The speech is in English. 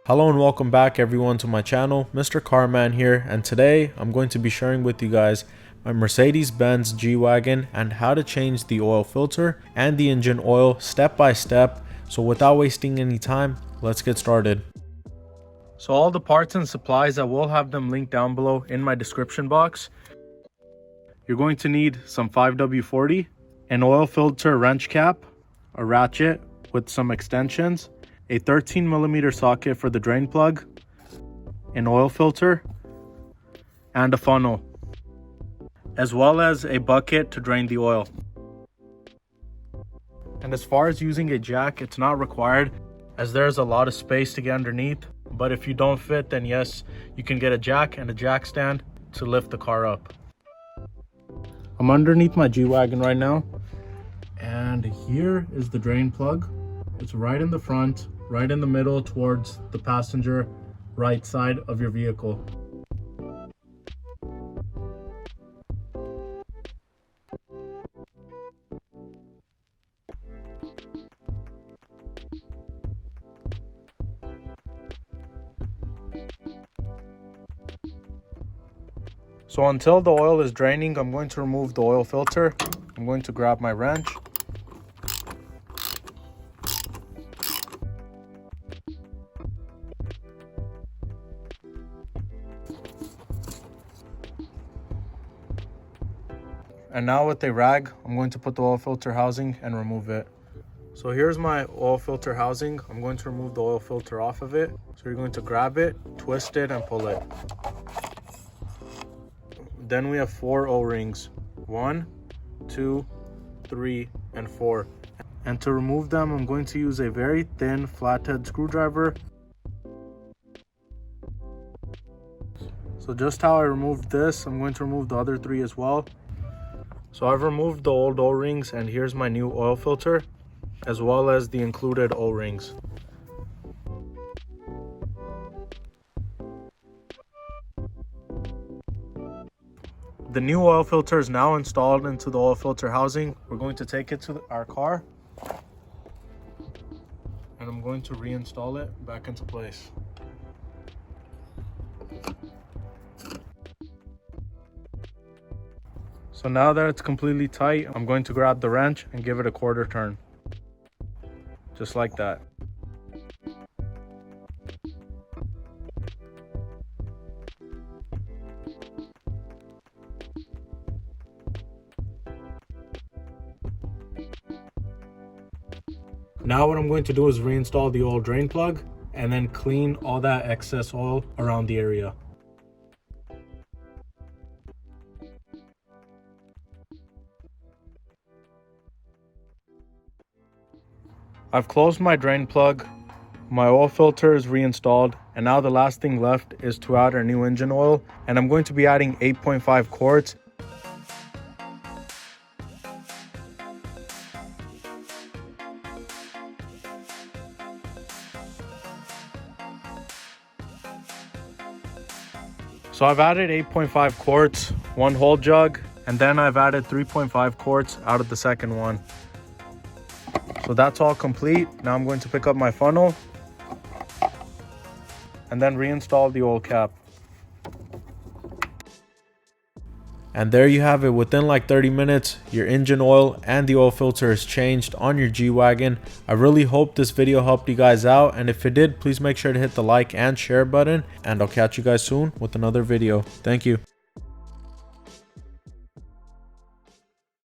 Hello and welcome back everyone to my channel. MrCarMAN here, and today I'm going to be sharing with you guys my Mercedes-Benz G-Wagon and how to change the oil filter and the engine oil step by step. So without wasting any time, let's get started. So all the parts and supplies, I will have them linked down below in my description box. You're going to need some 5W40, an oil filter wrench cap, a ratchet with some extensions, a 13mm socket for the drain plug, an oil filter, and a funnel, as well as a bucket to drain the oil. And as far as using a jack, it's not required as there's a lot of space to get underneath, but if you don't fit, then yes, you can get a jack and a jack stand to lift the car up. I'm underneath my G-Wagon right now, and here is the drain plug. It's right in the front, right in the middle towards the passenger right side of your vehicle. So until the oil is draining, I'm going to remove the oil filter. I'm going to grab my wrench. And now with a rag, I'm going to put the oil filter housing and remove it. So here's my oil filter housing. I'm going to remove the oil filter off of it. So you're going to grab it, twist it, and pull it. Then we have 4 O-rings. 1, 2, 3, and 4. And to remove them, I'm going to use a very thin flathead screwdriver. So just how I removed this, I'm going to remove the other 3 as well. So I've removed the old O-rings, and here's my new oil filter, as well as the included O-rings. The new oil filter is now installed into the oil filter housing. We're going to take it to our car, and I'm going to reinstall it back into place. So now that it's completely tight, I'm going to grab the wrench and give it a quarter turn. Just like that. Now what I'm going to do is reinstall the oil drain plug and then clean all that excess oil around the area. I've closed my drain plug, my oil filter is reinstalled, and now the last thing left is to add our new engine oil, and I'm going to be adding 8.5 quarts. So I've added 8.5 quarts, 1 whole jug, and then I've added 3.5 quarts out of the second one. So that's all complete. Now I'm going to pick up my funnel and then reinstall the oil cap. And there you have it. Within like 30 minutes, your engine oil and the oil filter is changed on your G-Wagon. I really hope this video helped you guys out, and if it did, please make sure to hit the like and share button, and I'll catch you guys soon with another video. Thank you.